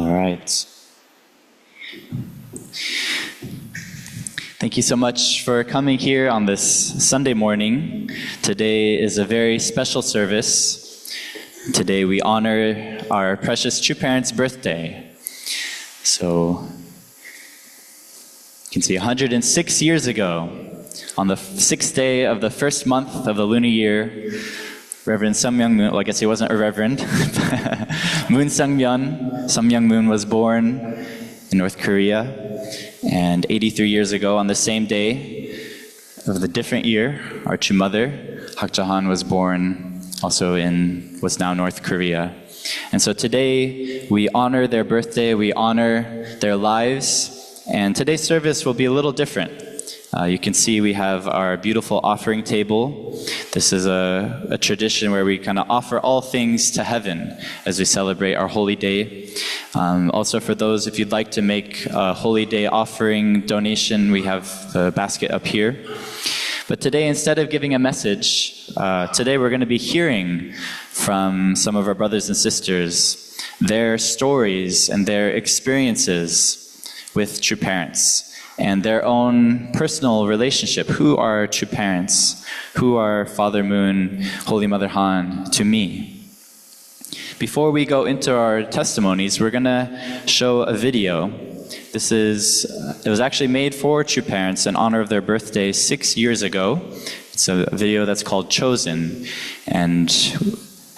All right. Thank you so much for coming here on this Sunday morning. Today is a very special service. Today we honor our precious true parents' birthday. So you can see 106 years ago, on the 6th day of the first month of the lunar year, Reverend Samyang Moon, well, I guess he wasn't a reverend, Moon Sang-myeon, Samyang Moon was born in North Korea. And 83 years ago, on the same day of the different year, our true mother, Hak Ja-han, was born also in what's now North Korea. And so today, we honor their birthday, we honor their lives, and today's service will be a little different. You can see we have our beautiful offering table. This is a tradition where we kind of offer all things to heaven as we celebrate our holy day. Also for those, if you'd like to make a holy day offering donation, we have the basket up here. But today, instead of giving a message, today we're going to be hearing from some of our brothers and sisters, their stories and their experiences with true parents, and their own personal relationship. Who are true parents? Who are Father Moon, Holy Mother Han to me? Before we go into our testimonies, we're going to show a video. It was actually made for true parents in honor of their birthday 6 years ago. It's a video that's called Chosen. And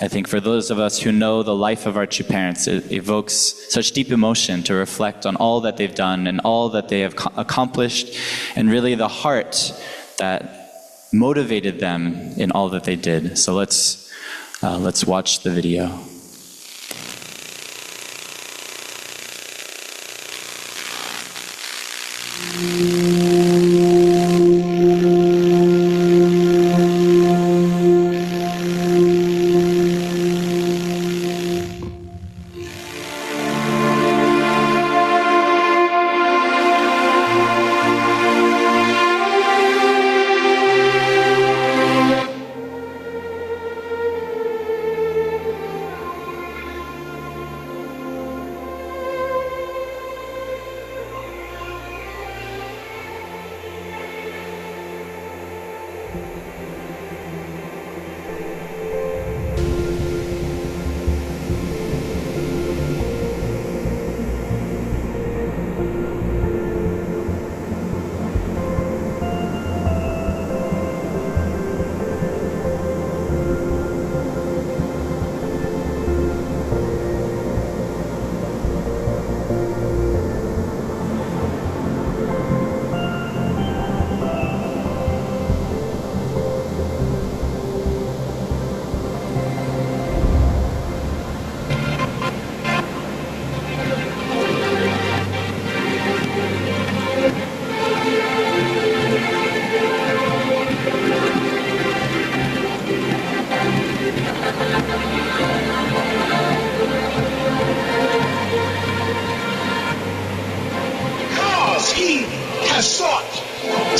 I think for those of us who know the life of our true parents, it evokes such deep emotion to reflect on all that they've done and all that they have accomplished, and really the heart that motivated them in all that they did. So let's watch the video.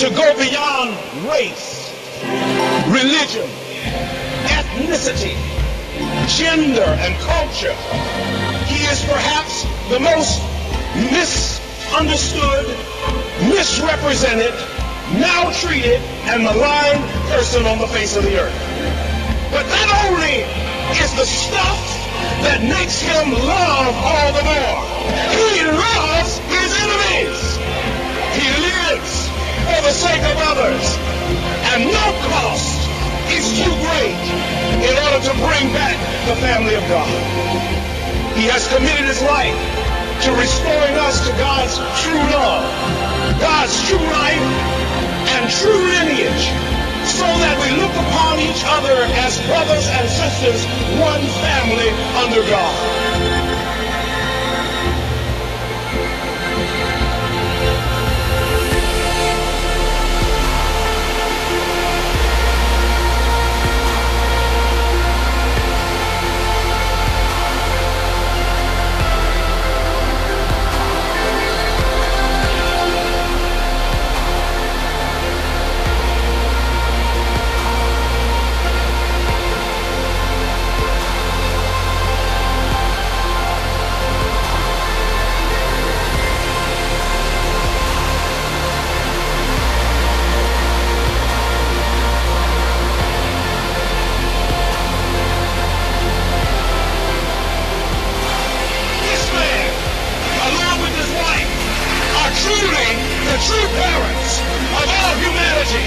To go beyond race, religion, ethnicity, gender, and culture. He is perhaps the most misunderstood, misrepresented, maltreated, and maligned person on the face of the earth. But that only is the stuff that makes him love all the more. He loves his enemies. He lives for the sake of others, and no cost is too great in order to bring back the family of God. He has committed his life to restoring us to God's true love, God's true life, and true lineage, so that we look upon each other as brothers and sisters, one family under God. true parents of all humanity.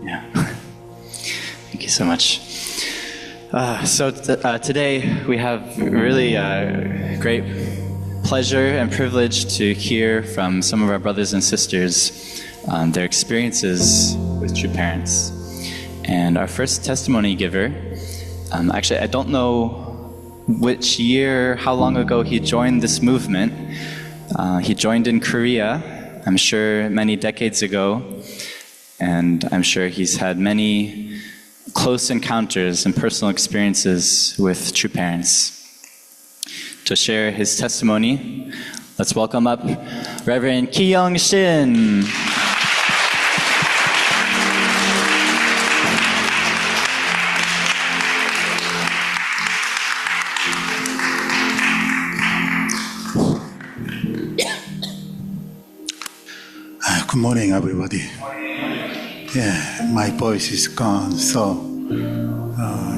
Yeah. Thank you so much. Today we have really great pleasure and privilege to hear from some of our brothers and sisters their experiences with true parents. And our first testimony giver, actually I don't know which year, how long ago he joined this movement. He joined in Korea, I'm sure many decades ago, and I'm sure he's had many close encounters and personal experiences with true parents. To share his testimony, let's welcome up Reverend Ki Young Shin. Good morning, everybody. Yeah, my voice is gone, so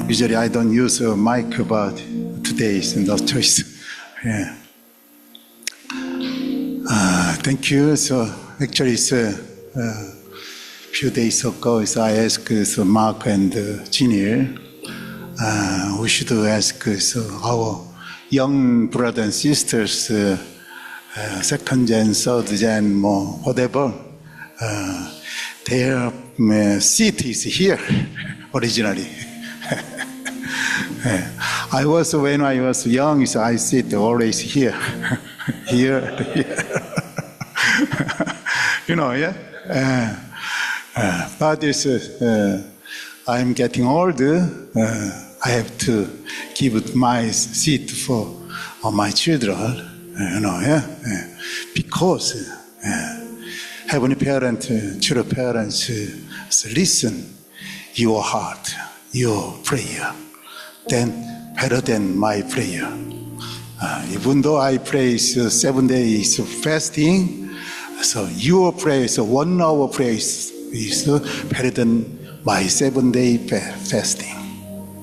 usually I don't use a mic, but today is no choice. Yeah. Thank you. So actually, it's a few days ago, so I asked Mark and Ginny, we should ask our young brothers and sisters, second gen, third gen, whatever. Their seat is here originally. When I was young, so I sit always here, here. You know, yeah. But I'm getting older. I have to give my seat for my children. You know, yeah. Because heavenly parent, true parents, listen your heart, your prayer, then better than my prayer. Even though I pray 7 days fasting, so your prayer, 1 hour prayer is better than my 7-day fasting.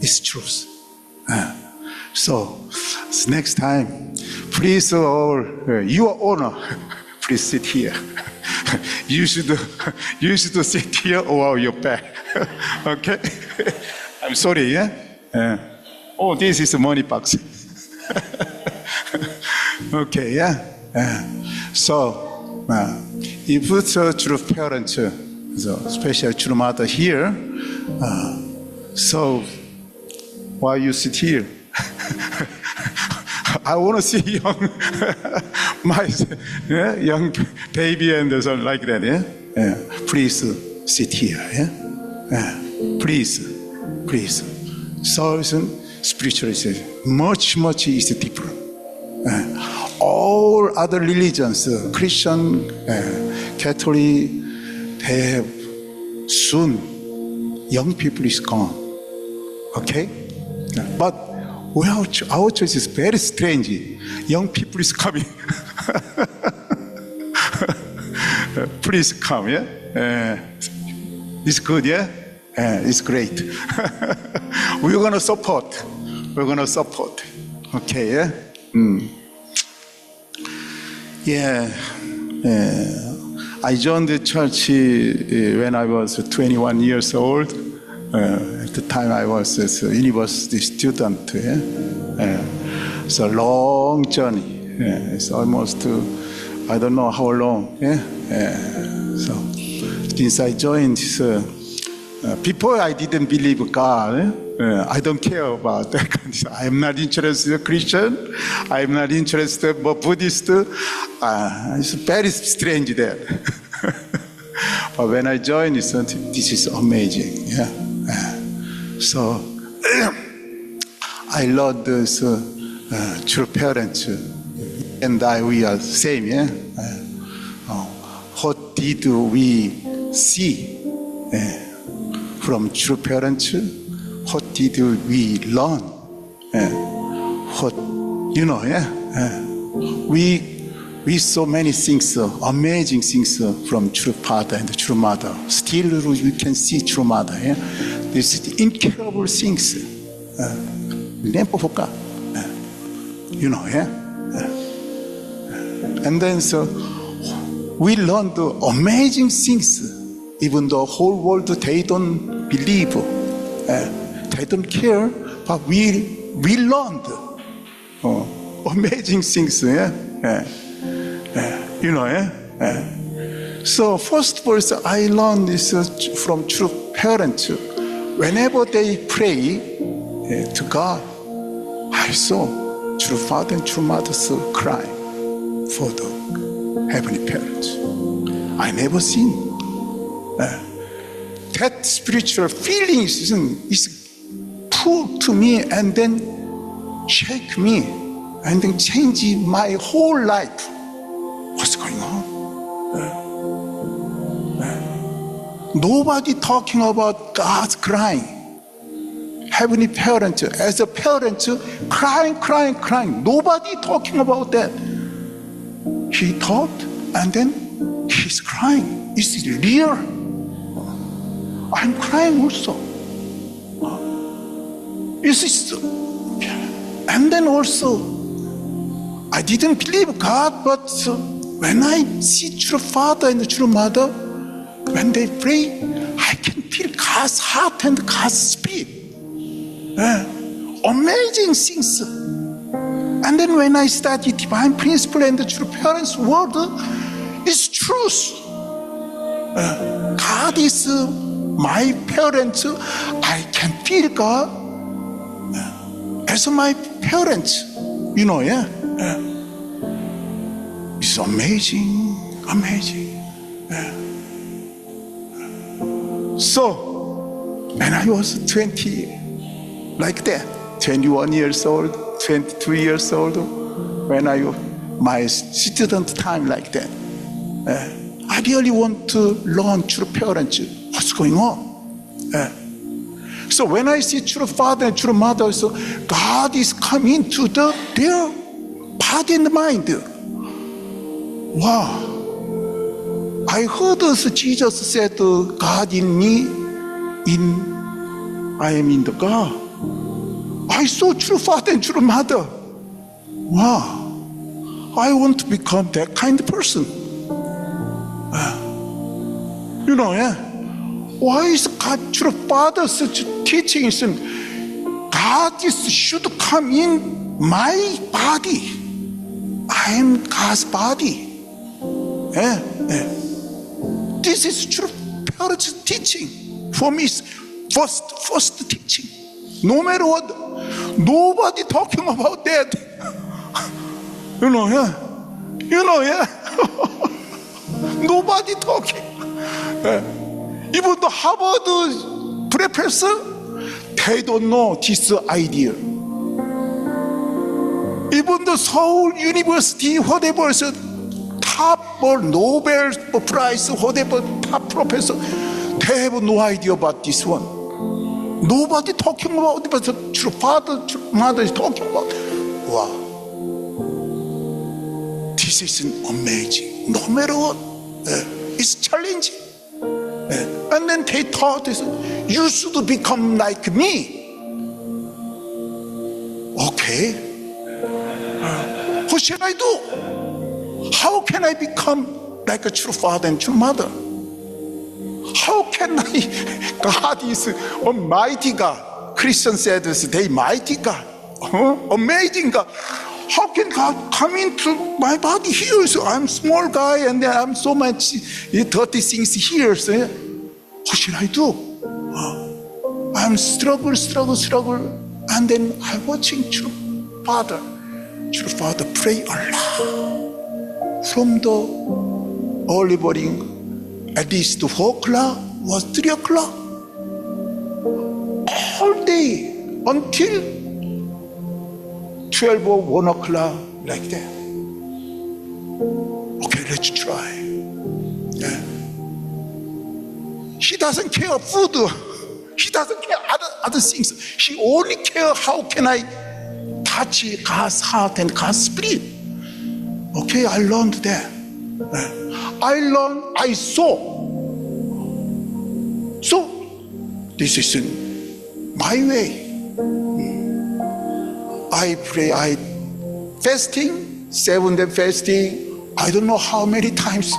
It's truth. So next time, please, your honor, please sit here. you should sit here or your back. Okay? I'm sorry, yeah? Oh, this is a money box. Okay, yeah? So, if it's a true parent, so special true mother here, so why you sit here? I want to see young baby and something like that. Yeah? Please sit here. Yeah? Please. So spirituality much is different. All other religions, Christian, Catholic, they have soon young people is gone. Okay, but our church is very strange. Young people is coming. Please come, yeah? It's good, yeah? It's great. We're gonna support. Okay, yeah? Yeah. I joined the church when I was 21 years old. At the time I was a university student. It's a long journey. It's almost, I don't know how long. So since I joined, before I didn't believe God. I don't care about that kind of stuff. I'm not interested in Christian. I'm not interested in Buddhist. It's very strange there. But when I joined, this is amazing. Yeah. So I love this true parents, and we are same. Yeah. What did we see from true parents? What did we learn? We saw many things, amazing things from true father and true mother. Still, you can see true mother. Yeah? These incredible things. Never forgot. And then we learned amazing things. Even the whole world, they don't believe. They don't care, but we learned amazing things. So first verse I learned this from true parents. Whenever they pray to God, I saw true father and true mother crying for the heavenly parents. I never seen that spiritual feelings is pulled to me and then shake me and then change my whole life. What's going on? Nobody talking about God's crying. Heavenly parent, as a parent, crying. Nobody talking about that. He thought and then he's crying. Is it real? I'm crying also. And then also, I didn't believe God, but when I see true father and true mother, when they pray, I can feel God's heart and God's spirit. Amazing things. And then when I study divine principle and the true parents' word, it's truth. God is my parent. I can feel God as my parent. It's amazing. So, when I was 20, like that, 21 years old, 22 years old, when my student time like that, I really want to learn true parents. What's going on? So when I see true father and true mother, so God is coming to their body and mind. Wow. I heard Jesus said, God in me, I am in the God. I saw true father and true mother. Wow. I want to become that kind of person. yeah? Why is God through Father's teachings? God should come in my body. I am God's body. Yeah, yeah. This is true parents' teaching. For me, it's first teaching. No matter what, nobody talking about that. Yeah. Yeah. Nobody talking. Even the Harvard professor, they don't know this idea. Even the Seoul University, whatever, top or Nobel Prize, whatever, top professor, they have no idea about this one. Nobody talking about it, but the true father, true mother is talking about it. Wow. This is amazing. No matter what, it's challenging. And then they taught us, you should become like me. Okay. What should I do? How can I become like a true father and true mother? How can I? God is almighty God. Christian said this, they mighty God. Amazing God. How can God come into my body here? So I'm small guy and I'm so much dirty things here. So what should I do? I'm struggle. And then I'm watching true father pray a lot. From the early morning, at least 4 o'clock, was 3 o'clock. All day until 12 or 1 o'clock, like that. Okay, let's try. Yeah. He doesn't care food. He doesn't care other things. He only care how can I touch God's heart and God's spirit. Okay, I learned that. I saw. So, this is my way. I pray, I fasting, 7-day fasting, I don't know how many times.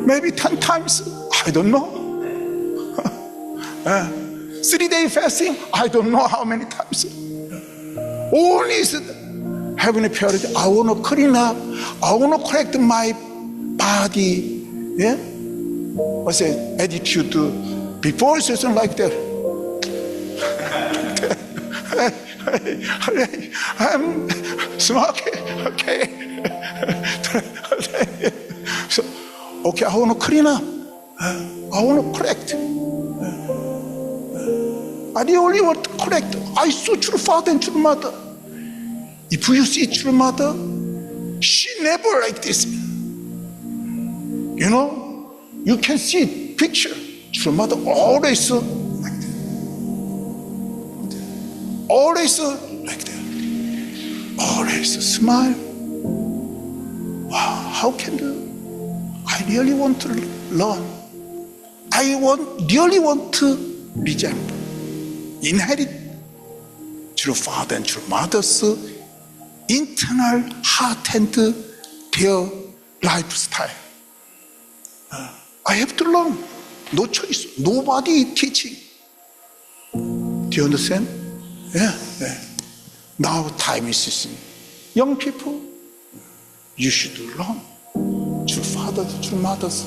Maybe 10 times, I don't know. 3-day fasting, I don't know how many times. Only is having a period, I want to clean up, I want to correct my body. Yeah? What's the attitude before something like that? I'm smoking, okay. So, okay, I want to clean up. I want to correct. I really want to correct. I saw true father and true mother. If you see true mother, she never like this. You know, you can see picture. True mother always like that. Always like that. Always smile. Wow, how can I really want to learn. I really want to resemble, inherit true father and true mother's internal heart and their lifestyle. I have to learn. No choice. Nobody teaching. Do you understand? Yeah. Now time is young people. You should learn true father, true mother's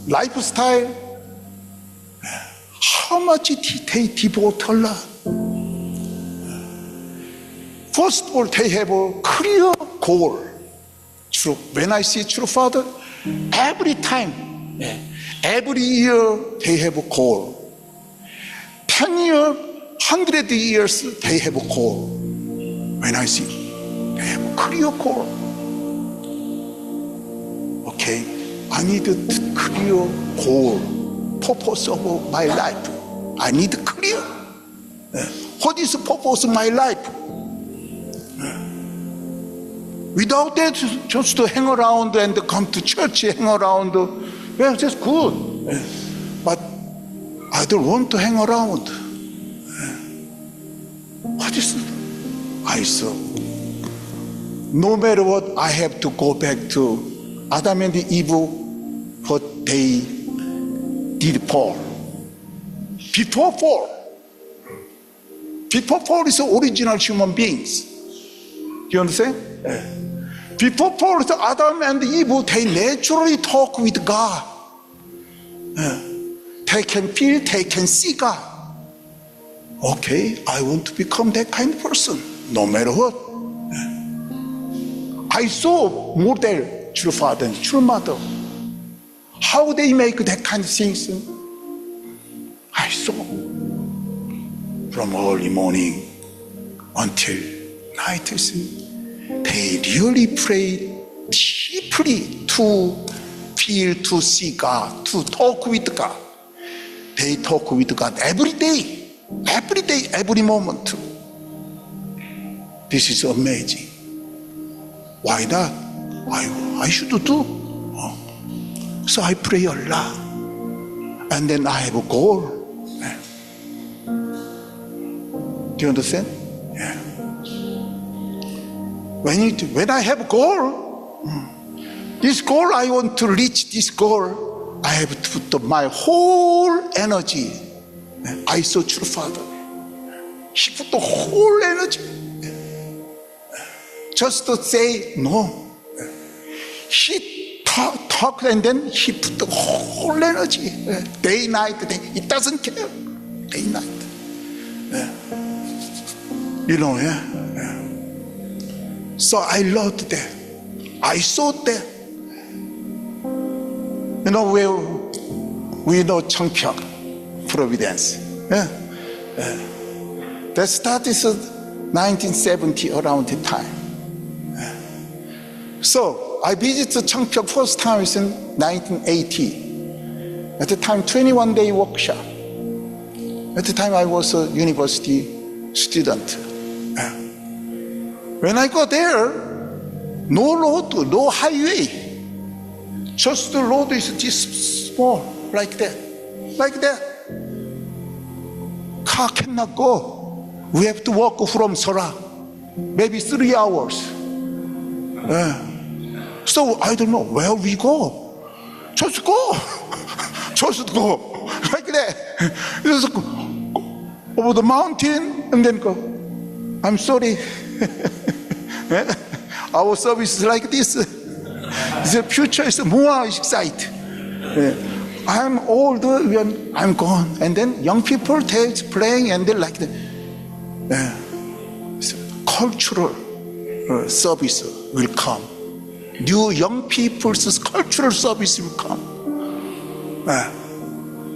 lifestyle. How much they devote a lot. First of all, they have a clear goal. True. When I see true father, every time, every year they have a goal. 10 years, 100 years, they have a goal. When I see, they have a clear goal. Okay, I need a clear goal, purpose of my life. I need clear. What is the purpose of my life? Without that, just to hang around and come to church, hang around, well, that's good. But I don't want to hang around. What is it? I saw. No matter what, I have to go back to Adam and Eve what they did fall. Before fall is the original human beings. Do you understand? Before fall, Adam and Eve, they naturally talk with God. They can feel, they can see God. Okay, I want to become that kind of person, no matter what. I saw model, true father and true mother. How they make that kind of things. I saw. From early morning until night, they really prayed deeply to feel, to see God, to talk with God. They talk with God every day, every moment. This is amazing. Why not? I should do. So I pray a lot. And then I have a goal. Do you understand? Yeah. When I have a goal, this goal, I want to reach this goal, I have to put my whole energy. I saw true father. He put the whole energy. Just to say no. He talked and then he put the whole energy. Day, night, day. It doesn't care. Day, night. You know, yeah. So I loved that. I saw that. You know, we know Cheongpyeong, Providence. Yeah. That started 1970, around the time. So I visited Cheongpyeong first time was in 1980. At the time, 21-day workshop. At the time, I was a university student. When I go there, no road, no highway. Just the road is this small, like that. Like that. Car cannot go. We have to walk from Sora, maybe 3 hours. So I don't know where we go. Just go. Just go. Like that. Just go over the mountain and then go. I'm sorry. Our service is like this. The future is more exciting. I'm older when I'm gone. And then young people they're playing and they like the cultural service will come. New young people's cultural service will come.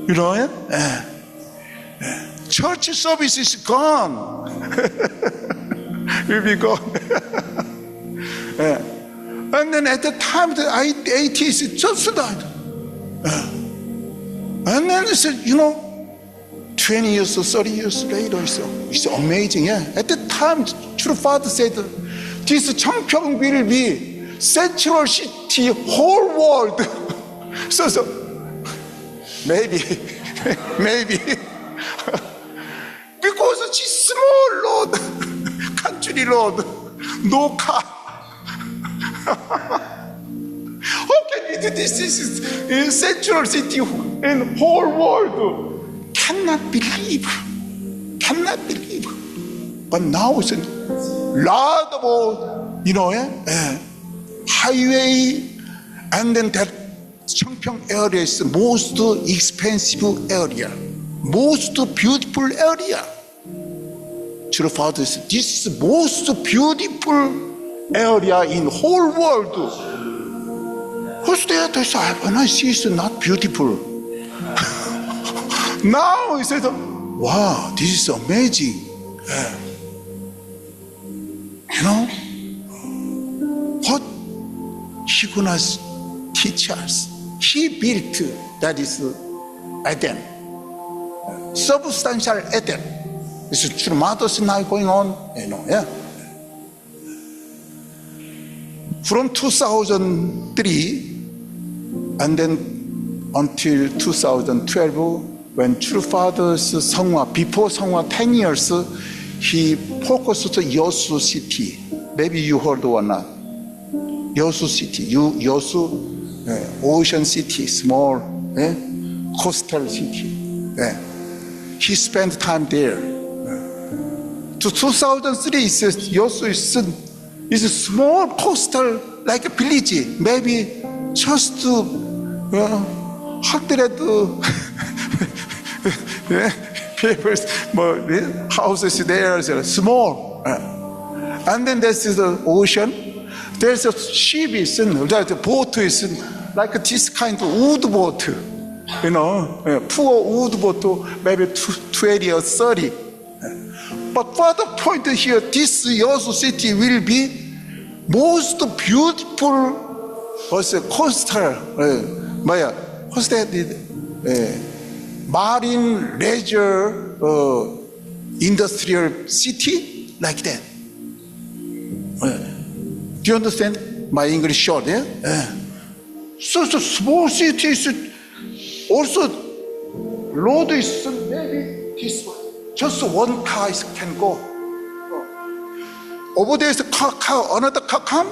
You know, church service is gone. Will be gone. And then at the time, the 80s, just that. And then it's, 20 years or 30 years later, it's amazing. Yeah. At the time, true father said, this Cheongpyeong will be central city, whole world. So maybe. Because it's small road, country road, no car. How can we do this? This is in central city in whole world. Cannot believe. But now it's a lot of, highway, and then that Cheongpyeong area is the most expensive area, most beautiful area. True father said, this is the most beautiful area in whole world. Who's there? When I see it's not beautiful. Now he said, wow, this is amazing. What he gonna teach us? He built, that is Eden, substantial Eden. It's true, matters now going on, From 2003 and then until 2012, when True Father's Seonghwa, before Seonghwa 10 years, he focused on Yeosu city. Maybe you heard or not. Yeosu city. Yeosu ocean city, small coastal city. He spent time there. To 2003, Yosu is a small coastal like a village, maybe just 100 people's houses there, small. And then there's the ocean. There's a ship, the boat is like this kind of wood boat, poor wood boat, maybe 20 or 30. But for the point here, this Yosu city will be most beautiful coastal, what's that? Marine leisure industrial city like that. Do you understand my English short? So small city is also road is maybe this one. Just one car can go. Over there is a car, another car come.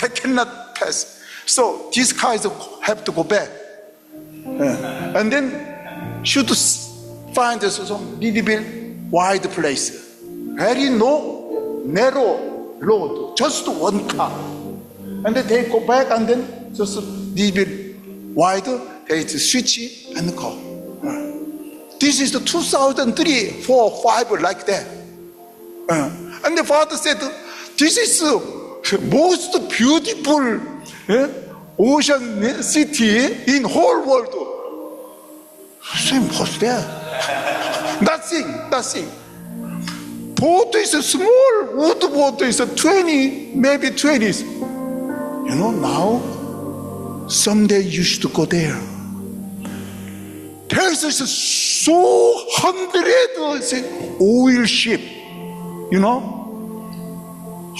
They cannot pass. So these cars have to go back. And then should find some little bit wide place. Very narrow road, just one car. And then they go back and then just a little bit wider, they switch and go. This is the 2003, 4, 5 like that. And the father said, this is the most beautiful ocean city in whole world. Same, what's there? Nothing. Boat is a small wood boat is a 20, maybe 20s. Now, someday you should go there. There's so 100 oil ship,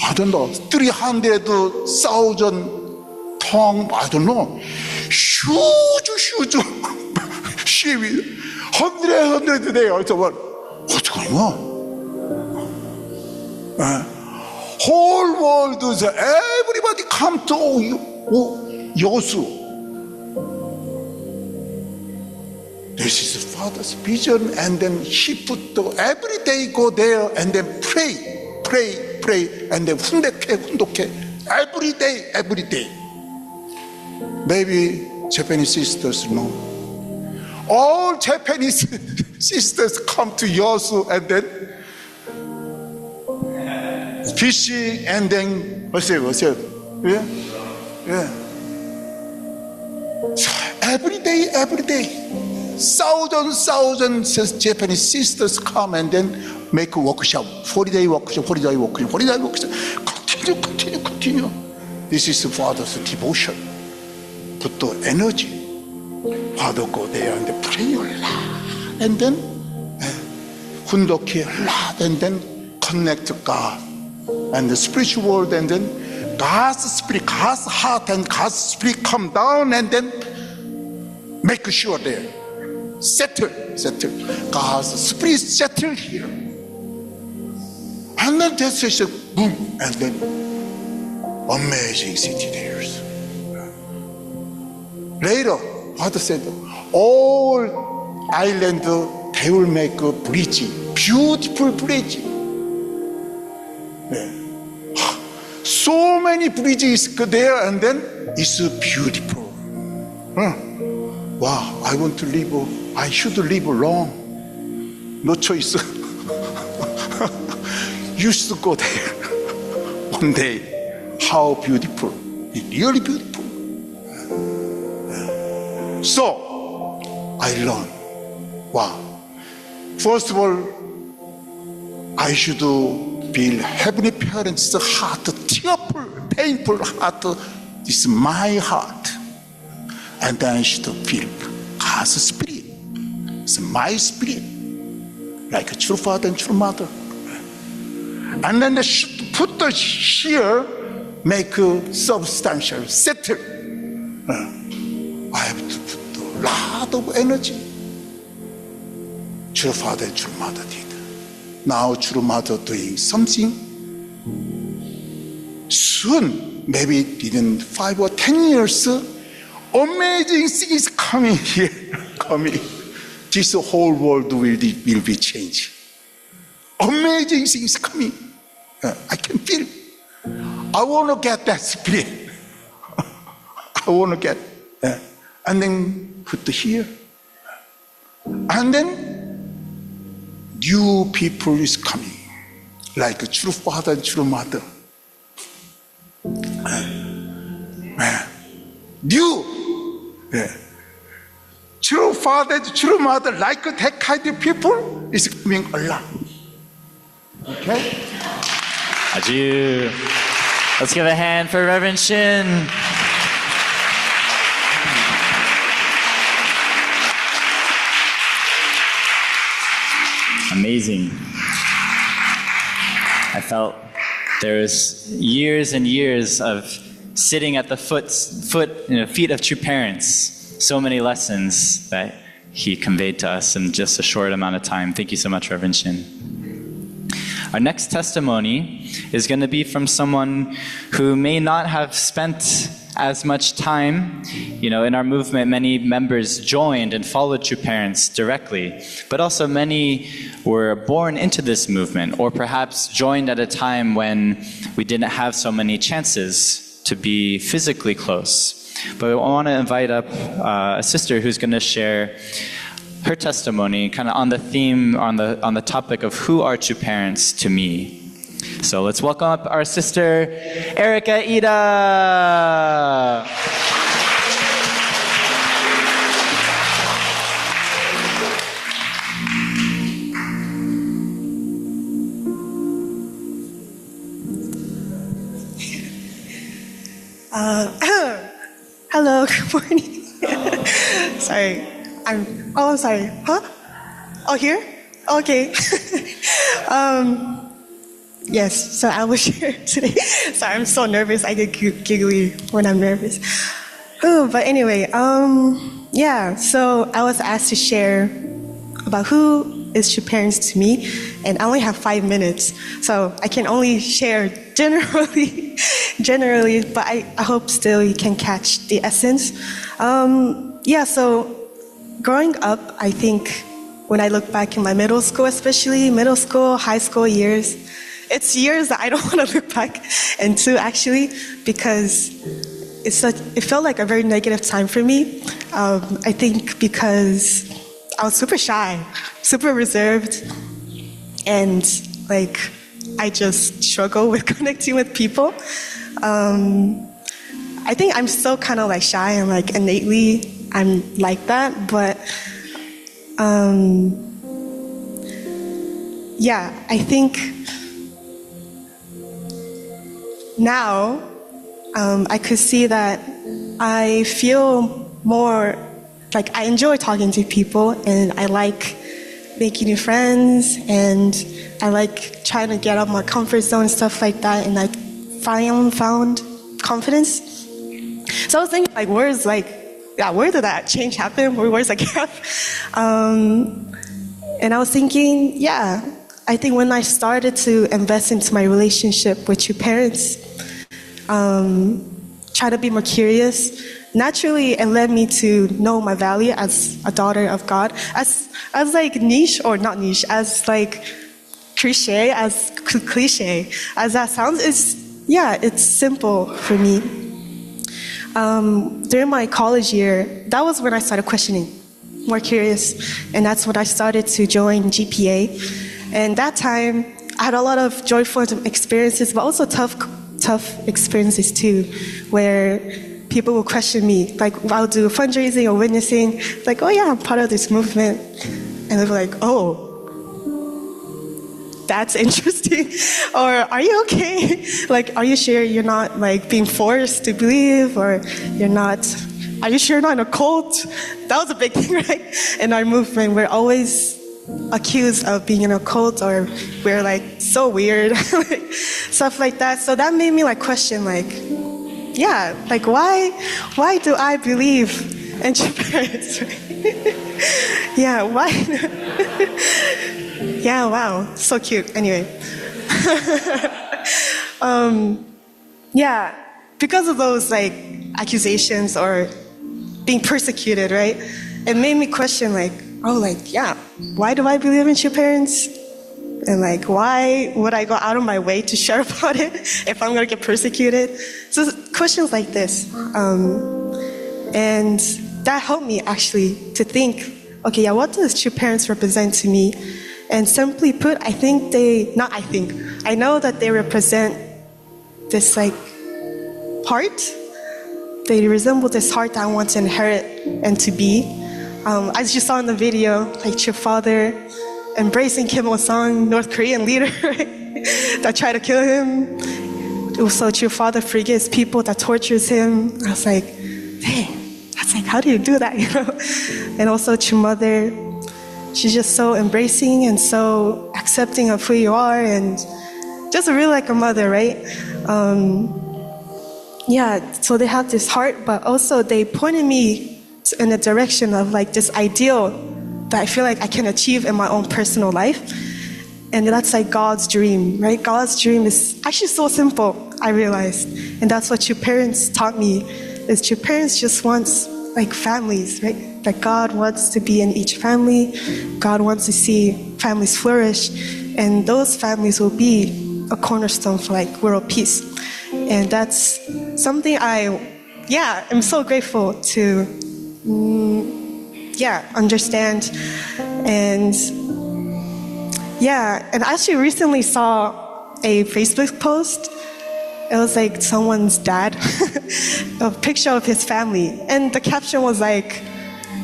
I don't know, 300,000 ton, I don't know, huge ship, 100 there. I thought, what's going on? Whole world, everybody come to Yosu. This is the father's vision, and then he put every day go there and then pray, and then 훈독해, every day. Maybe Japanese sisters know. All Japanese sisters come to Yosu and then fishing and then what's it? Yeah. So every day. Thousands Japanese sisters come and then make a workshop, 40-day workshop. Continue. This is Father's devotion. Put the energy. Father go there and pray a lot, and then 훈독해 a lot, and then connect to God and the spiritual world, and then God's spirit, God's heart, and God's spirit come down, and then make sure there. Settle. God's spirit settle here. And then that's just a boom, and then amazing city there. Later, Father said, all island they will make a bridge, beautiful bridge. So many bridges there, and then it's beautiful. Wow, I want to live. I should live long. No choice. You should go there one day. How beautiful! Really beautiful. So I learned. Wow. First of all, I should feel Heavenly Parents' heart, tearful, painful heart. This is my heart. And then I should feel God's spirit. It's my spirit, like a true father and true mother. And then I should put the here, make substantial, settle. I have to put a lot of energy. True father and true mother did. Now true mother doing something. Soon maybe in 5 or 10 years, amazing things coming here, coming. This whole world will be changed. Amazing things coming. I can feel. I want to get that spirit. I want to get that. And then put here. And then new people is coming. Like a true father and true mother. New. True father, true mother, like that kind of people is coming along. Okay? 아주. Let's give a hand for Reverend Shin. Amazing. I felt there was years and years of sitting at the feet of true parents. So many lessons that he conveyed to us in just a short amount of time. Thank you so much, Reverend Shin. Our next testimony is going to be from someone who may not have spent as much time. In our movement, many members joined and followed True Parents directly, but also many were born into this movement, or perhaps joined at a time when we didn't have so many chances to be physically close. But I want to invite up a sister who's going to share her testimony kind of on the theme, on the topic of who are true parents to me. So let's welcome up our sister, Erica Ida. Hello, good morning. Sorry, I'm sorry. Huh? Oh, here? Okay. Yes, so I will share today. Sorry, I'm so nervous. I get giggly when I'm nervous. But anyway, yeah, so I was asked to share about who is true parents to me, and I only have 5 minutes, so I can only share generally, but I hope still you can catch the essence. Yeah, so growing up, I think when I look back in my middle school, especially middle school, high school years, it's years that I don't want to look back into actually, because it felt like a very negative time for me. I think because I was super shy, super reserved, and like I just struggle with connecting with people. I think I'm still kind of like shy and like innately I'm like that, but yeah, I think now I could see that I feel more like I enjoy talking to people, and I like making new friends, and I like trying to get out of my comfort zone and stuff like that, and I found confidence. So I was thinking, like, where did that change happen? Where's the gap? And I was thinking, yeah, I think when I started to invest into my relationship with your parents, try to be more curious, naturally it led me to know my value as a daughter of God, as like niche, or not niche, as like cliche as that sounds, it's simple for me. During my college year, that was when I started questioning, more curious, and that's when I started to join GPA. And that time, I had a lot of joyful experiences, but also tough experiences too, where people will question me, like I'll do fundraising or witnessing, like, oh yeah, I'm part of this movement, and they'll be like, oh, that's interesting, or are you okay? Like, are you sure you're not like being forced to believe, or are you sure you're not in a cult? That was a big thing, right? In our movement, we're always accused of being in a cult, or we're like so weird, like, stuff like that. So that made me like question, like, yeah, like why do I believe in true parents? Yeah, why? Yeah, wow, so cute. Anyway, yeah, because of those like accusations or being persecuted, right? It made me question like, oh, like, yeah, why do I believe in true parents? And like, why would I go out of my way to share about it if I'm gonna get persecuted? So questions like this. And that helped me actually to think, okay, yeah, what does true parents represent to me? And simply put, I know that they represent this like heart. They resemble this heart that I want to inherit and to be. As you saw in the video, like true father, embracing Kim Il-sung, North Korean leader that tried to kill him. Also, true father forgives people that tortures him. I was like, dang, that's like, how do you do that, you know? And also, true mother, she's just so embracing and so accepting of who you are, and just really like a mother, right? Yeah, so they have this heart, but also they pointed me in the direction of like this ideal that I feel like I can achieve in my own personal life. And that's like God's dream, right? God's dream is actually so simple, I realized. And that's what true parents taught me, is true parents just wants like families, right? That God wants to be in each family. God wants to see families flourish. And those families will be a cornerstone for like world peace. And that's something I'm so grateful to understand. And and I actually recently saw a Facebook post. It was like someone's dad, a picture of his family. And the caption was like,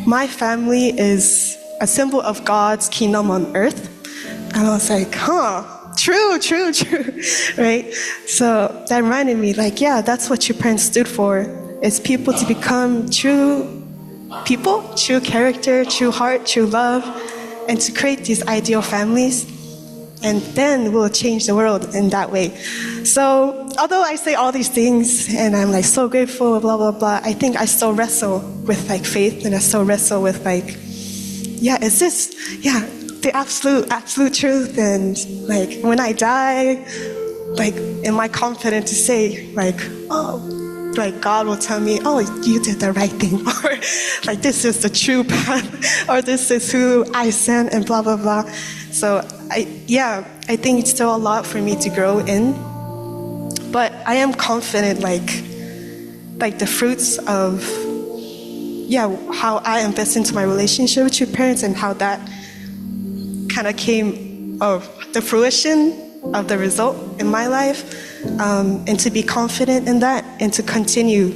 my family is a symbol of God's kingdom on earth. And I was like, true, right? So that reminded me, like, yeah, that's what your parents stood for, is people to become true people, true character, true heart, true love, and to create these ideal families. And then we'll change the world in that way. So although I say all these things and I'm like so grateful, blah, blah, blah, I think I still wrestle with like faith, and I still wrestle with like, is this, the absolute truth? And like when I die, like am I confident to say like, like God will tell me, you did the right thing, or like this is the true path, or this is who I sent, and blah, blah, blah. So I think it's still a lot for me to grow in, but I am confident like the fruits of how I invest into my relationship with your parents, and how that kind of came of the fruition of the result in my life, and to be confident in that and to continue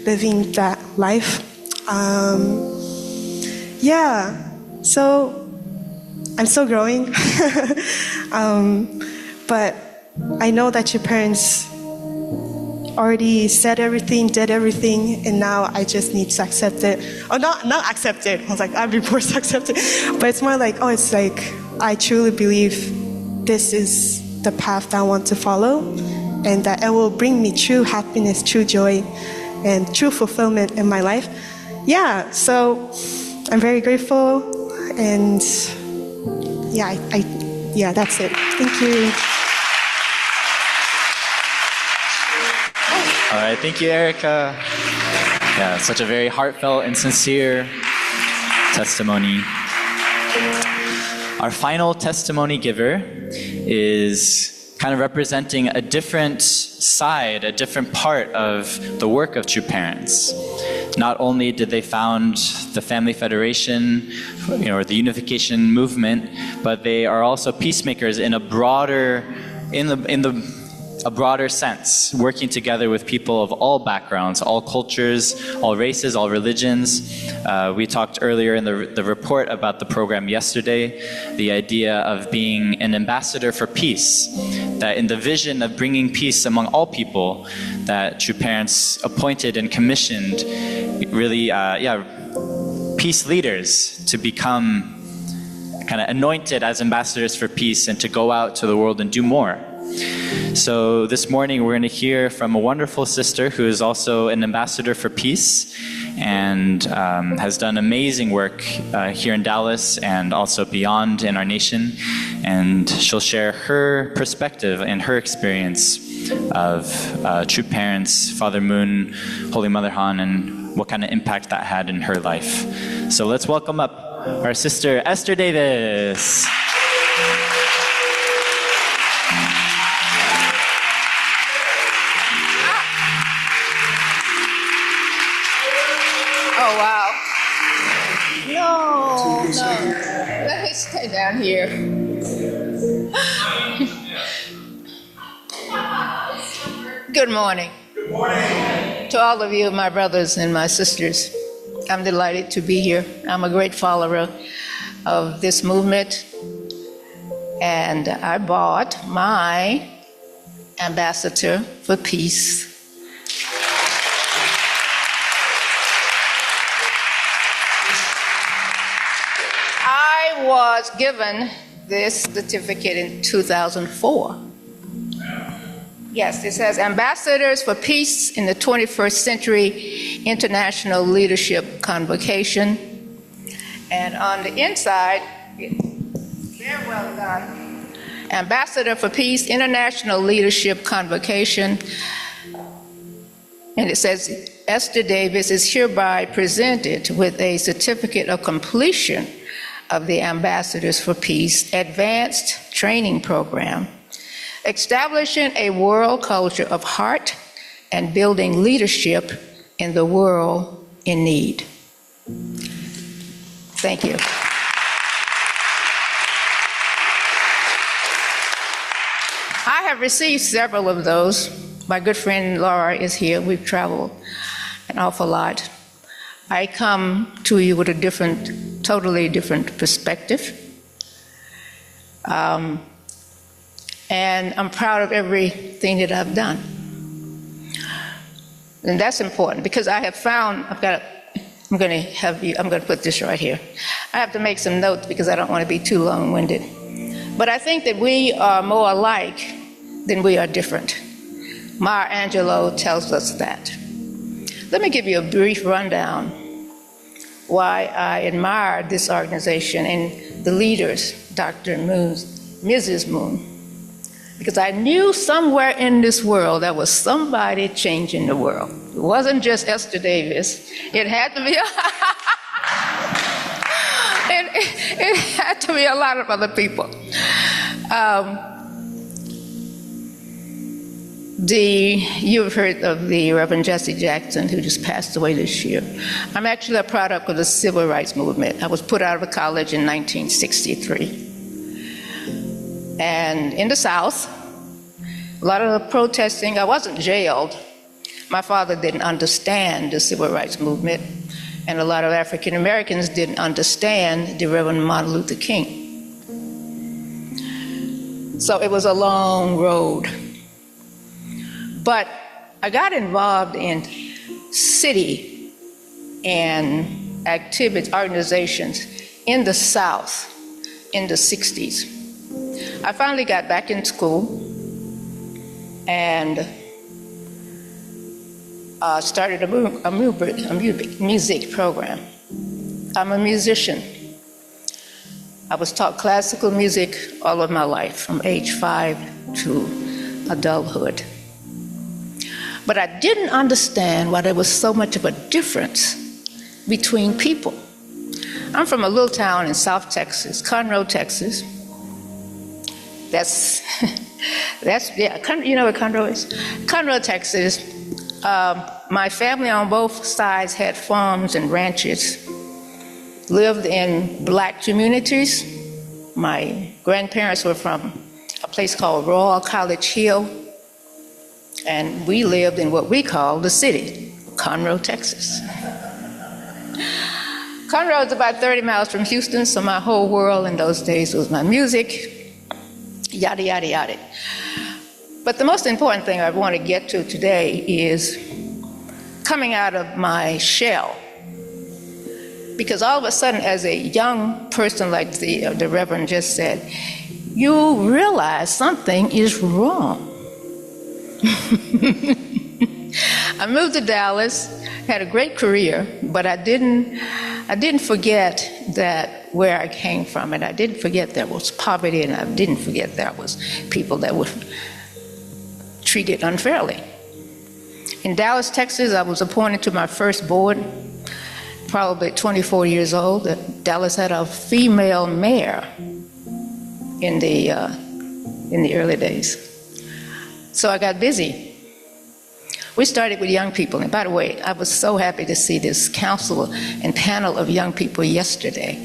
living that life. So I'm still growing, but I know that your parents already said everything, did everything, and now I just need to accept it. Or not accept it. I was like, I'd be forced to accept it. But it's more like, it's like, I truly believe this is the path that I want to follow, and that it will bring me true happiness, true joy, and true fulfillment in my life. So I'm very grateful, and that's it. Thank you. All right, thank you, Erica. Yeah, such a very heartfelt and sincere testimony. Our final testimony giver is kind of representing a different side, a different part of the work of True Parents. Not only did they found the Family Federation, or the unification movement, but they are also peacemakers in a broader, a broader sense, working together with people of all backgrounds, all cultures, all races, all religions. We talked earlier in the report about the program yesterday, the idea of being an ambassador for peace, that in the vision of bringing peace among all people, that True Parents appointed and commissioned really, peace leaders to become kind of anointed as ambassadors for peace and to go out to the world and do more. So this morning we're going to hear from a wonderful sister who is also an ambassador for peace and has done amazing work here in Dallas and also beyond in our nation. And she'll share her perspective and her experience of true parents, Father Moon, Holy Mother Han, and what kind of impact that had in her life. So let's welcome up our sister Esther Davis. Oh, wow. No. Let me stay down here. Good morning. Good morning. To all of you, my brothers and my sisters, I'm delighted to be here. I'm a great follower of this movement, and I bought my Ambassador for Peace. I was given this certificate in 2004. Yes, it says Ambassadors for Peace in the 21st Century International Leadership Convocation. And on the inside, very well done. Ambassador for Peace International Leadership Convocation. And it says Esther Davis is hereby presented with a certificate of completion of the Ambassadors for Peace Advanced Training Program, establishing a world culture of heart and building leadership in the world in need. Thank you. I have received several of those. My good friend Laura is here. We've traveled an awful lot. I come to you with a totally different perspective. And I'm proud of everything that I've done. And that's important because I have found, I'm going to put this right here. I have to make some notes because I don't want to be too long-winded. But I think that we are more alike than we are different. Maya Angelou tells us that. Let me give you a brief rundown why I admire this organization and the leaders, Dr. Moon, Mrs. Moon. Because I knew somewhere in this world there was somebody changing the world. It wasn't just Esther Davis. It had to be it had to be a lot of other people. You've heard of the Reverend Jesse Jackson, who just passed away this year. I'm actually a product of the civil rights movement. I was put out of college in 1963. And in the South, a lot of the protesting, I wasn't jailed. My father didn't understand the civil rights movement, and a lot of African Americans didn't understand the Reverend Martin Luther King. So it was a long road. But I got involved in city and activities, organizations in the South in the 60s. I finally got back in school and started a music program. I'm a musician. I was taught classical music all of my life, from age 5 to adulthood. But I didn't understand why there was so much of a difference between people. I'm from a little town in South Texas, Conroe, Texas. That's you know what Conroe is? Conroe, Texas. My family on both sides had farms and ranches, lived in black communities. My grandparents were from a place called Royal College Hill, and we lived in what we call the city, Conroe, Texas. Conroe is about 30 miles from Houston, so my whole world in those days was my music, yada, yada, yada. But the most important thing I want to get to today is coming out of my shell. Because all of a sudden, as a young person, like the Reverend just said, you realize something is wrong. I moved to Dallas, had a great career, but I didn't forget that where I came from, and I didn't forget there was poverty, and I didn't forget there was people that were treated unfairly. In Dallas, Texas, I was appointed to my first board, probably 24 years old. Dallas had a female mayor in the early days. So I got busy. We started with young people. And by the way, I was so happy to see this council and panel of young people yesterday,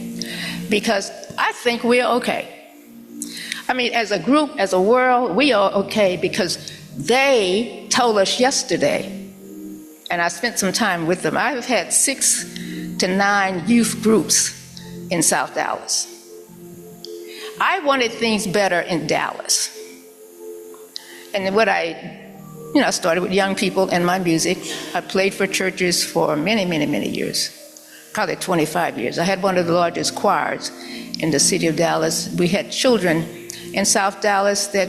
because I think we're okay. I mean, as a group, as a world, we are okay because they told us yesterday, and I spent some time with them. I've had 6 to 9 youth groups in South Dallas. I wanted things better in Dallas. And what I started with young people and my music. I played for churches for many, many, many years, probably 25 years. I had one of the largest choirs in the city of Dallas. We had children in South Dallas that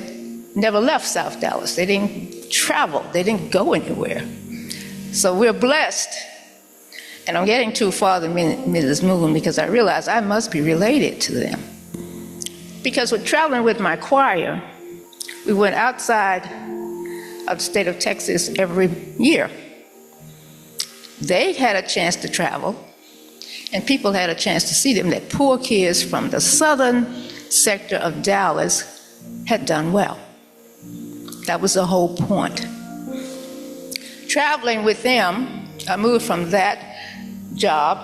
never left South Dallas. They didn't travel. They didn't go anywhere. So we're blessed. And I'm getting too far than Mrs. Moon because I realize I must be related to them. Because with traveling with my choir, we went outside of the state of Texas every year. They had a chance to travel, and people had a chance to see them, that poor kids from the southern sector of Dallas had done well. That was the whole point. Traveling with them, I moved from that job,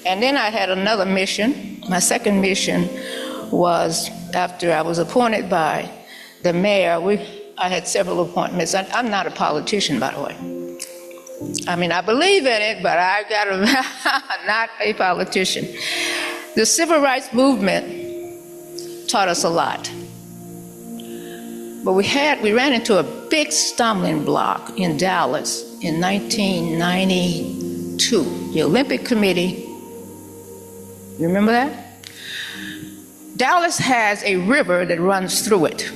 and then I had another mission. My second mission was after I was appointed by the mayor. I had several appointments. I'm not a politician, by the way. I mean, I believe in it, but I not a politician. The civil rights movement taught us a lot. But we ran into a big stumbling block in Dallas in 1992. The Olympic Committee, you remember that? Dallas has a river that runs through it.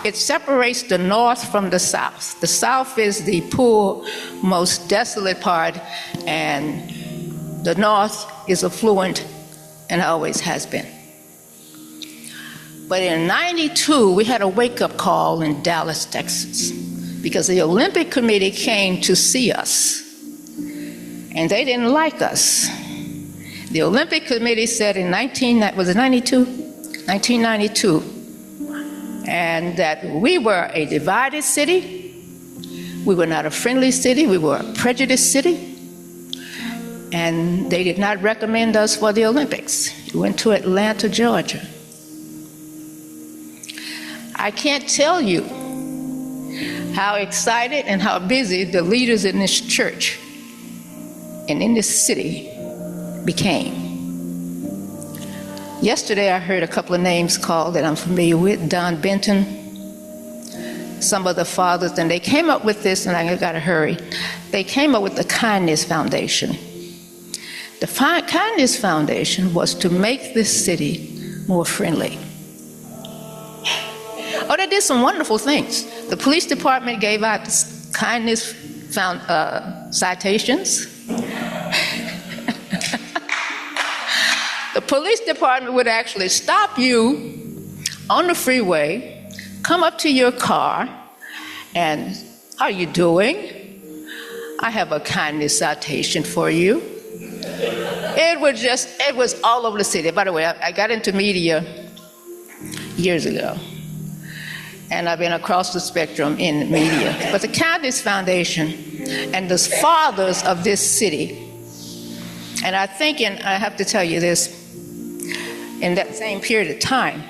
It separates the north from the south. The south is the poor, most desolate part, and the north is affluent and always has been. But in '92, we had a wake-up call in Dallas, Texas, because the Olympic Committee came to see us, and they didn't like us. The Olympic Committee said in 1992, and that we were a divided city, we were not a friendly city, we were a prejudiced city, and they did not recommend us for the Olympics. We went to Atlanta, Georgia. I can't tell you how excited and how busy the leaders in this church and in this city became. Yesterday, I heard a couple of names called that I'm familiar with, Don Benton, some of the fathers, and they came up with this, and I gotta hurry. They came up with the Kindness Foundation. The Kindness Foundation was to make this city more friendly. Oh, they did some wonderful things. The police department gave out kindness citations. The police department would actually stop you on the freeway, come up to your car, and how are you doing? I have a kindness citation for you. It was all over the city. By the way, I got into media years ago, and I've been across the spectrum in media. But the Kindness Foundation and the fathers of this city, and I think, and I have to tell you this, in that same period of time,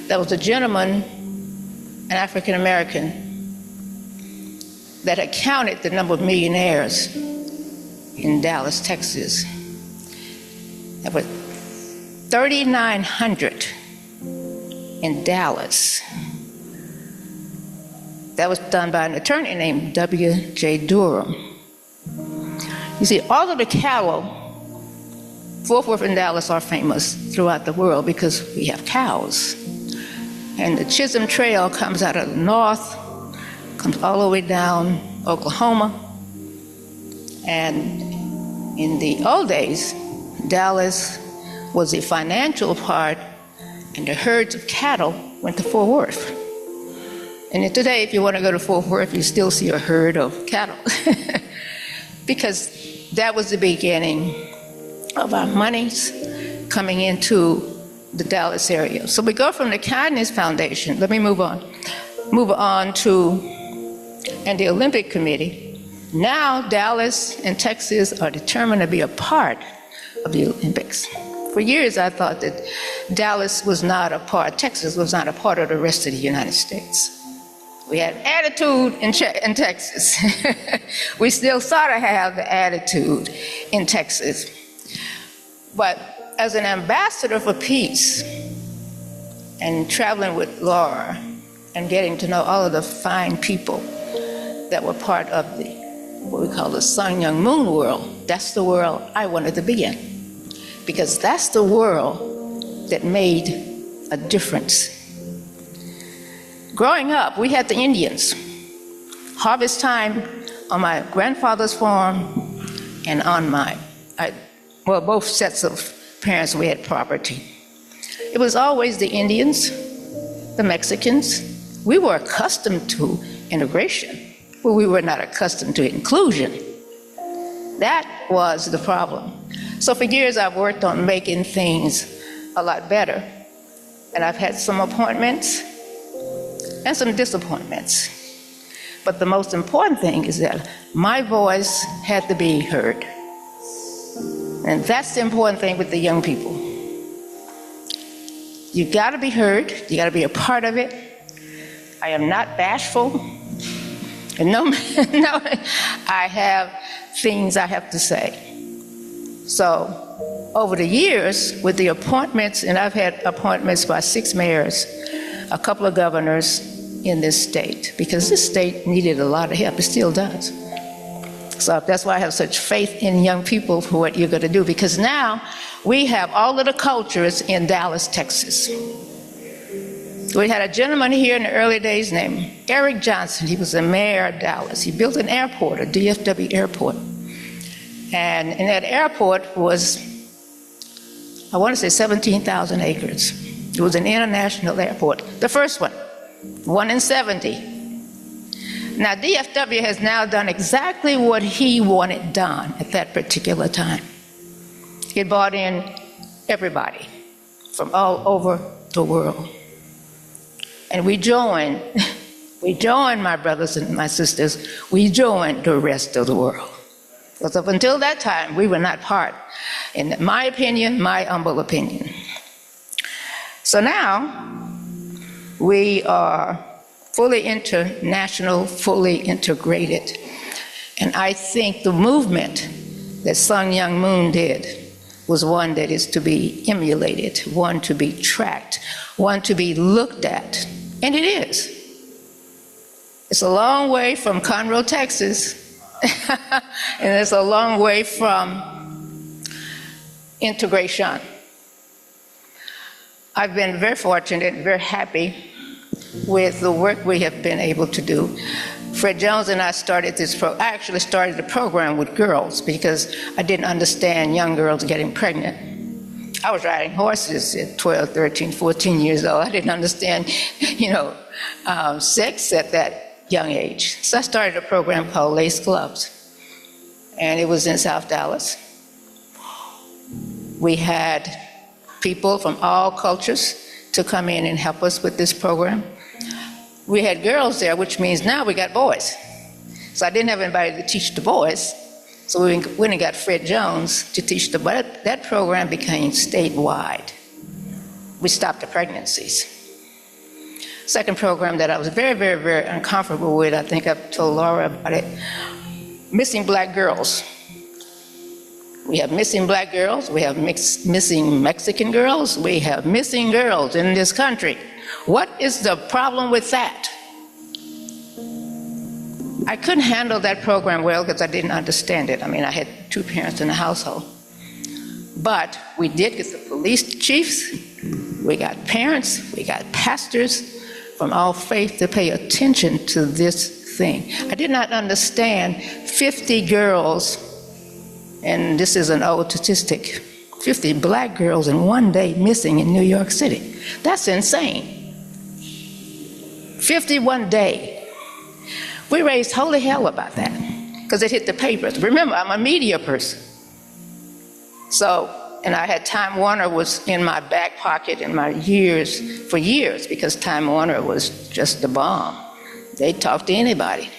there was a gentleman, an African American, that had counted the number of millionaires in Dallas, Texas. There were 3,900 in Dallas. That was done by an attorney named W.J. Durham. You see, all of the cattle, Fort Worth and Dallas are famous throughout the world because we have cows. And the Chisholm Trail comes out of the north, comes all the way down Oklahoma. And in the old days, Dallas was the financial part, and the herds of cattle went to Fort Worth. And today, if you want to go to Fort Worth, you still see a herd of cattle. Because that was the beginning of our monies coming into the Dallas area. So we go from the Kindness Foundation, let me move on to, and the Olympic Committee. Now Dallas and Texas are determined to be a part of the Olympics. For years I thought that Dallas was not a part, Texas was not a part of the rest of the United States. We had attitude in Texas. We still sort of have the attitude in Texas. But as an ambassador for peace and traveling with Laura and getting to know all of the fine people that were part of the, what we call the Sun Myung Moon world, that's the world I wanted to be in. Because that's the world that made a difference. Growing up, we had the Indians. Harvest time on my grandfather's farm and on mine. Both sets of parents, we had property. It was always the Indians, the Mexicans. We were accustomed to integration, but we were not accustomed to inclusion. That was the problem. So for years, I've worked on making things a lot better. And I've had some appointments and some disappointments. But the most important thing is that my voice had to be heard. And that's the important thing with the young people. You gotta be heard, you gotta be a part of it. I am not bashful. And no, I have things I have to say. So over the years, with the appointments, and I've had appointments by 6 mayors, a couple of governors in this state, because this state needed a lot of help, it still does. So that's why I have such faith in young people for what you're going to do, because now we have all of the cultures in Dallas, Texas. We had a gentleman here in the early days named Eric Johnson. He was the mayor of Dallas. He built an airport, a DFW airport. And in that airport was, I want to say 17,000 acres. It was an international airport, the first one in 70. Now, DFW has now done exactly what he wanted done at that particular time. He brought in everybody from all over the world. And we joined, my brothers and my sisters, we joined the rest of the world. Because up until that time, we were not part, in my opinion, my humble opinion. So now, we are fully international, fully integrated. And I think the movement that Sun Myung Moon did was one that is to be emulated, one to be tracked, one to be looked at. And it is. It's a long way from Conroe, Texas, and it's a long way from integration. I've been very fortunate, very happy with the work we have been able to do. Fred Jones and I started this I actually started the program with girls because I didn't understand young girls getting pregnant. I was riding horses at 12, 13, 14 years old. I didn't understand, sex at that young age. So I started a program called Lace Gloves, and it was in South Dallas. We had people from all cultures to come in and help us with this program. We had girls there, which means now we got boys. So I didn't have anybody to teach the boys, so we went and got Fred Jones to teach the boys. That program became statewide. We stopped the pregnancies. Second program that I was very, very, very uncomfortable with, I think I've told Laura about it, missing black girls. We have missing black girls, we have missing Mexican girls, we have missing girls in this country. What is the problem with that? I couldn't handle that program well because I didn't understand it. I mean, I had 2 parents in the household. But we did get the police chiefs, we got parents, we got pastors from all faith to pay attention to this thing. I did not understand 50 girls, and this is an old statistic, 50 black girls in one day missing in New York City. That's insane. 51 day. We raised holy hell about that because it hit the papers. Remember, I'm a media person. So, and I had Time Warner was in my back pocket in my for years, because Time Warner was just the bomb. They talked to anybody.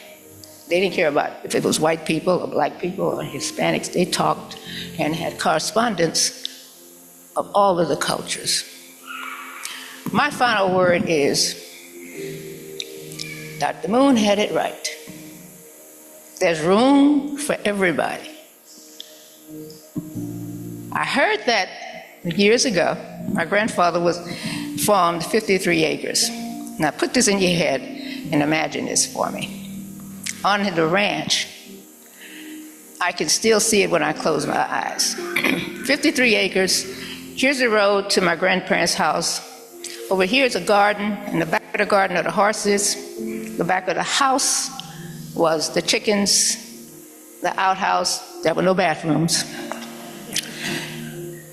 They didn't care about if it was white people or black people or Hispanics. They talked and had correspondence of all of the cultures. My final word is, Dr. Moon had it right. There's room for everybody. I heard that years ago. My grandfather farmed 53 acres. Now put this in your head and imagine this for me. On the ranch, I can still see it when I close my eyes. 53 acres, here's the road to my grandparents' house. Over here is a garden, in the back of the garden are the horses. The back of the house was the chickens, the outhouse. There were no bathrooms.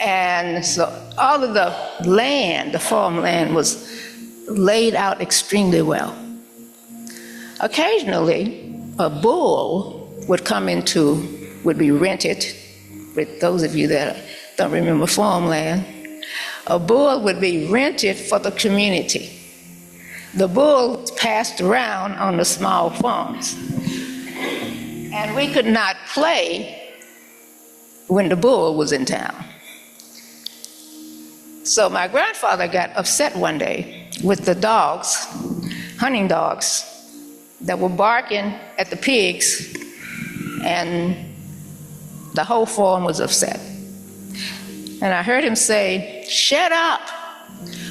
And so all of the land, the farmland, was laid out extremely well. Occasionally, a bull would be rented. With those of you that don't remember farmland, a bull would be rented for the community. The bull was passed around on the small farms. And we could not play when the bull was in town. So my grandfather got upset one day with the dogs, hunting dogs, that were barking at the pigs, and the whole farm was upset. And I heard him say, "Shut up!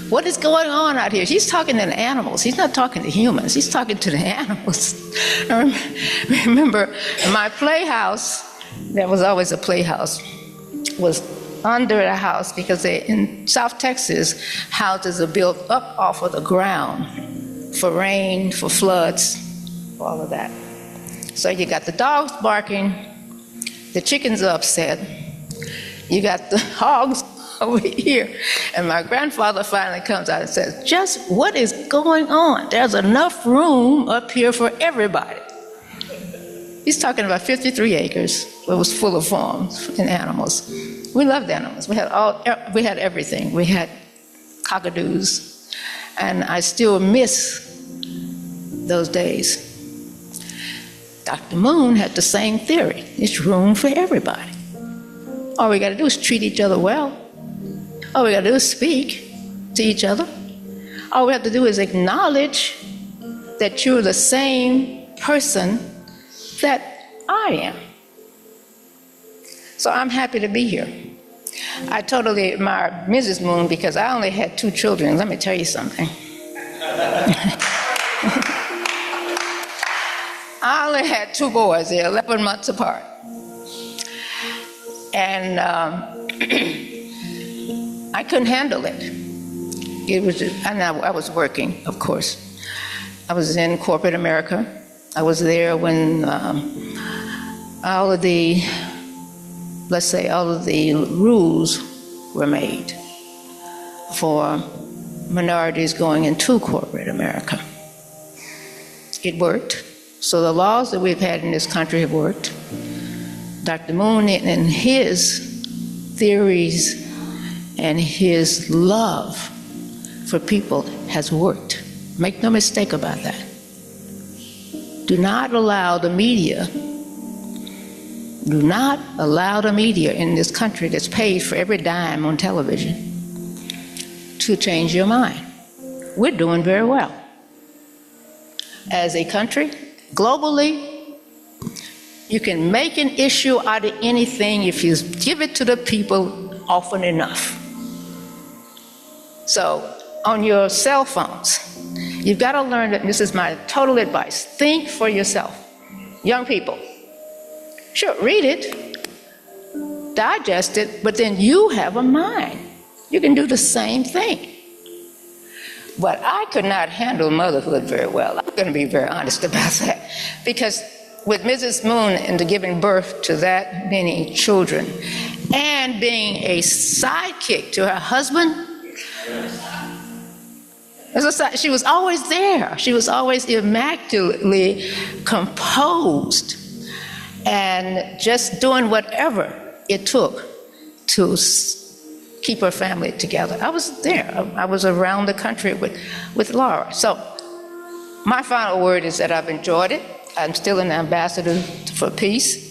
What is going on out here?" He's talking to the animals. He's not talking to humans. He's talking to the animals. I remember my playhouse, there was always a playhouse, was under the house, because in South Texas, houses are built up off of the ground for rain, for floods, all of that. So you got the dogs barking, the chickens are upset, you got the hogs over here, and my grandfather finally comes out and says, "Just what is going on? There's enough room up here for everybody." He's talking about 53 acres. It was full of farms and animals. We loved animals. We had everything. We had cockadoos, and I still miss those days. Dr. Moon had the same theory. It's room for everybody. All we got to do is treat each other well. All we got to do is speak to each other. All we have to do is acknowledge that you're the same person that I am. So I'm happy to be here. I totally admire Mrs. Moon because I only had 2 children. Let me tell you something. I only had 2 boys. They're 11 months apart. And I couldn't handle it. And I was working, of course. I was in corporate America. I was there when all of the rules were made for minorities going into corporate America. It worked. So the laws that we've had in this country have worked. Dr. Moon and his theories and his love for people has worked. Make no mistake about that. Do not allow the media in this country that's paid for every dime on television to change your mind. We're doing very well. As a country, globally, you can make an issue out of anything if you give it to the people often enough. So, on your cell phones, you've got to learn that, this is my total advice, think for yourself. Young people, sure, read it, digest it, but then you have a mind. You can do the same thing. But I could not handle motherhood very well. I'm going to be very honest about that. Because with Mrs. Moon and giving birth to that many children and being a sidekick to her husband, She was always there. She was always immaculately composed and just doing whatever it took to keep her family together. I was there. I was around the country with Laura. So my final word is that I've enjoyed it. I'm still an ambassador for peace.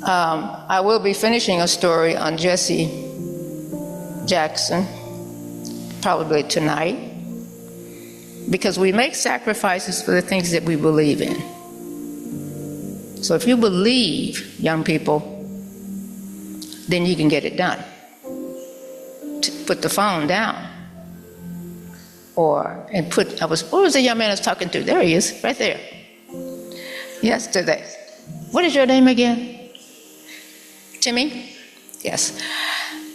I will be finishing a story on Jesse Jackson probably tonight, because we make sacrifices for the things that we believe in. So if you believe, young people, then you can get it done. Put the phone down. What was the young man I was talking to? There he is, right there. Yesterday. What is your name again? Timmy? Yes.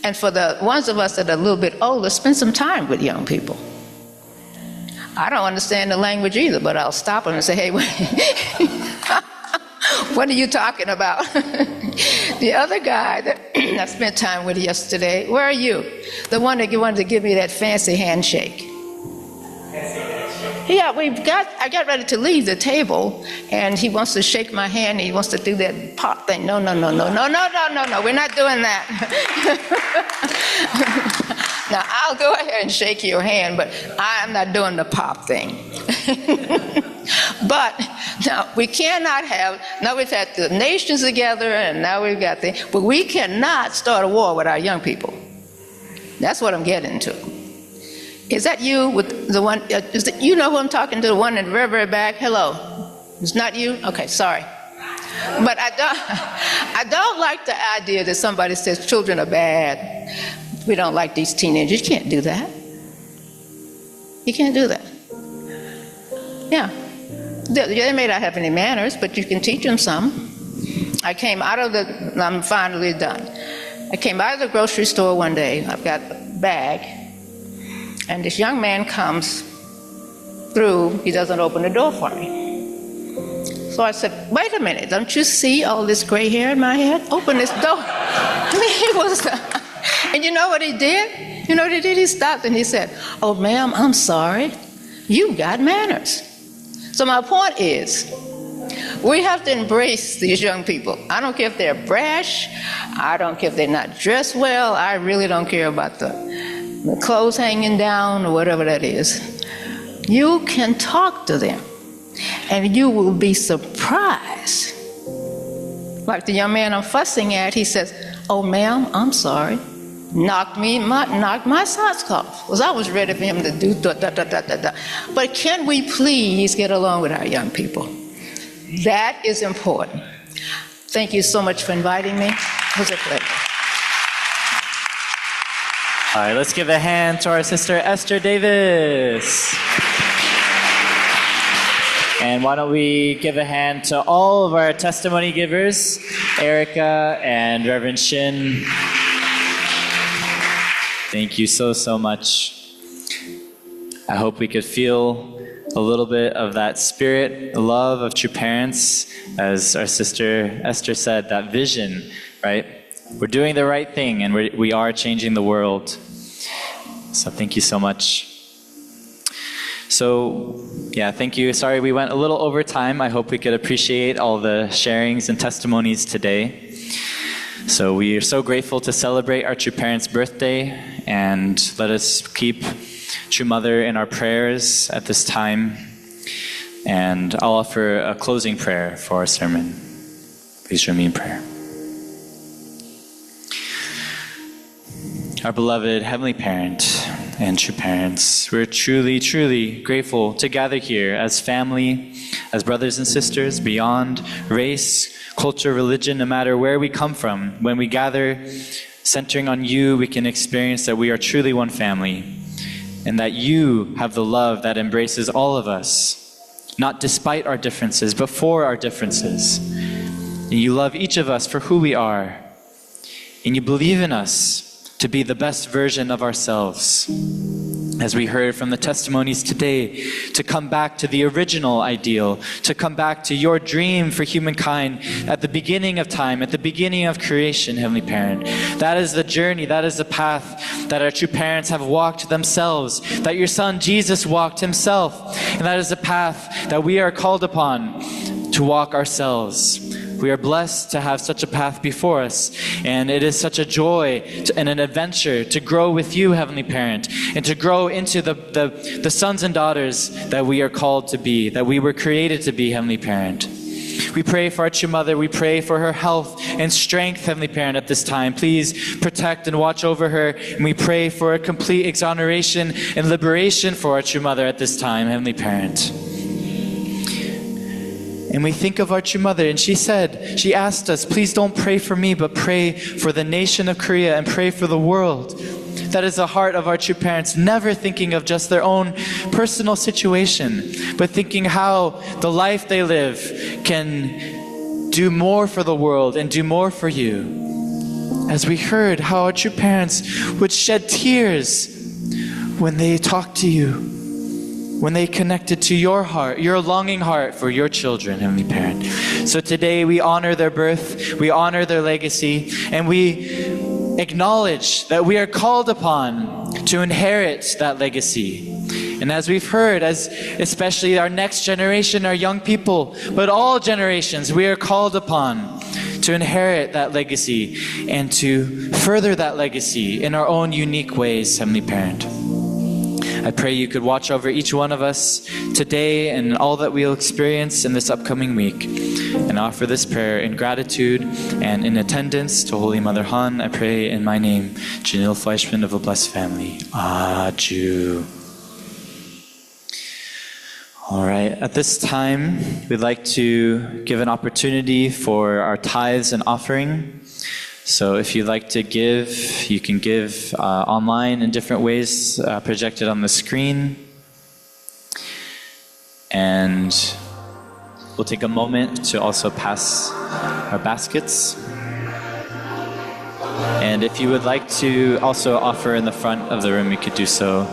And for the ones of us that are a little bit older, spend some time with young people. I don't understand the language either, but I'll stop them and say, hey, what are you talking about? The other guy that I spent time with yesterday, where are you? The one that wanted to give me that fancy handshake. Yeah, I got ready to leave the table, and he wants to shake my hand, and he wants to do that pop thing. No, we're not doing that. Now, I'll go ahead and shake your hand, but I'm not doing the pop thing. But now, we cannot now we've had the nations together, and now we've got but we cannot start a war with our young people. That's what I'm getting to. Is that you with the one, you know who I'm talking to, the one in the very, very back? Hello. It's not you? Okay, sorry. But I don't like the idea that somebody says children are bad. We don't like these teenagers. You can't do that. You can't do that. Yeah. They may not have any manners, but you can teach them some. I'm finally done. I came out of the grocery store one day. I've got a bag. And this young man comes through, he doesn't open the door for me. So I said, wait a minute, don't you see all this gray hair in my head? Open this door. And you know what he did? You know what he did? He stopped and he said, oh, ma'am, I'm sorry. You've got manners. So my point is, we have to embrace these young people. I don't care if they're brash. I don't care if they're not dressed well. I really don't care about the clothes hanging down or whatever that is. You can talk to them and you will be surprised. Like the young man I'm fussing at, he says, oh, ma'am, I'm sorry. Knocked my socks off. Because I was ready for him to do da. But can we please get along with our young people? That is important. Thank you so much for inviting me. It was a pleasure. All right, let's give a hand to our sister Esther Davis. And why don't we give a hand to all of our testimony givers, Erica and Reverend Shin. Thank you so much. I hope we could feel a little bit of that spirit, love of true parents, as our sister Esther said, that vision, right? We're doing the right thing, and we are changing the world. So thank you so much. So, yeah, thank you. Sorry we went a little over time. I hope we could appreciate all the sharings and testimonies today. So we are so grateful to celebrate our True Parents' birthday, and let us keep True Mother in our prayers at this time. And I'll offer a closing prayer for our sermon. Please join me in prayer. Our beloved Heavenly Parent and True Parents, we're truly grateful to gather here as family, as brothers and sisters, beyond race, culture, religion, no matter where we come from. When we gather centering on you, we can experience that we are truly one family, and that you have the love that embraces all of us, not despite our differences, but for our differences. And you love each of us for who we are, and you believe in us to be the best version of ourselves. as we heard from the testimonies today, to come back to the original ideal, to come back to your dream for humankind at the beginning of time, at the beginning of creation, Heavenly Parent. That is the journey, that is the path that our true parents have walked themselves, that your Son Jesus walked himself, and that is the path that we are called upon to walk ourselves. We are blessed to have such a path before us, and it is such a joy and an adventure to grow with you, Heavenly Parent, and to grow into the sons and daughters that we are called to be, that we were created to be, Heavenly Parent. We pray for our true mother. We pray for her health and strength, Heavenly Parent, at this time. Please protect and watch over her. And we pray for a complete exoneration and liberation for our true mother at this time, Heavenly Parent. And we think of our true mother, and she asked us, please don't pray for me, but pray for the nation of Korea and pray for the world. That is the heart of our true parents, never thinking of just their own personal situation, but thinking how the life they live can do more for the world and do more for you. As we heard how our true parents would shed tears when they talked to you, when they connected to your heart, your longing heart for your children, Heavenly Parent. So today we honor their birth, we honor their legacy, and we acknowledge that we are called upon to inherit that legacy. And as we've heard, as especially our next generation, our young people, but all generations, we are called upon to inherit that legacy and to further that legacy in our own unique ways, Heavenly Parent. I pray you could watch over each one of us today and all that we'll experience in this upcoming week. And offer this prayer in gratitude and in attendance to Holy Mother Han. I pray in my name, Janelle Fleischman of the Blessed Family. Aju. All right, at this time, we'd like to give an opportunity for our tithes and offering. So if you'd like to give, you can give online in different ways projected on the screen. And we'll take a moment to also pass our baskets. And if you would like to also offer in the front of the room, you could do so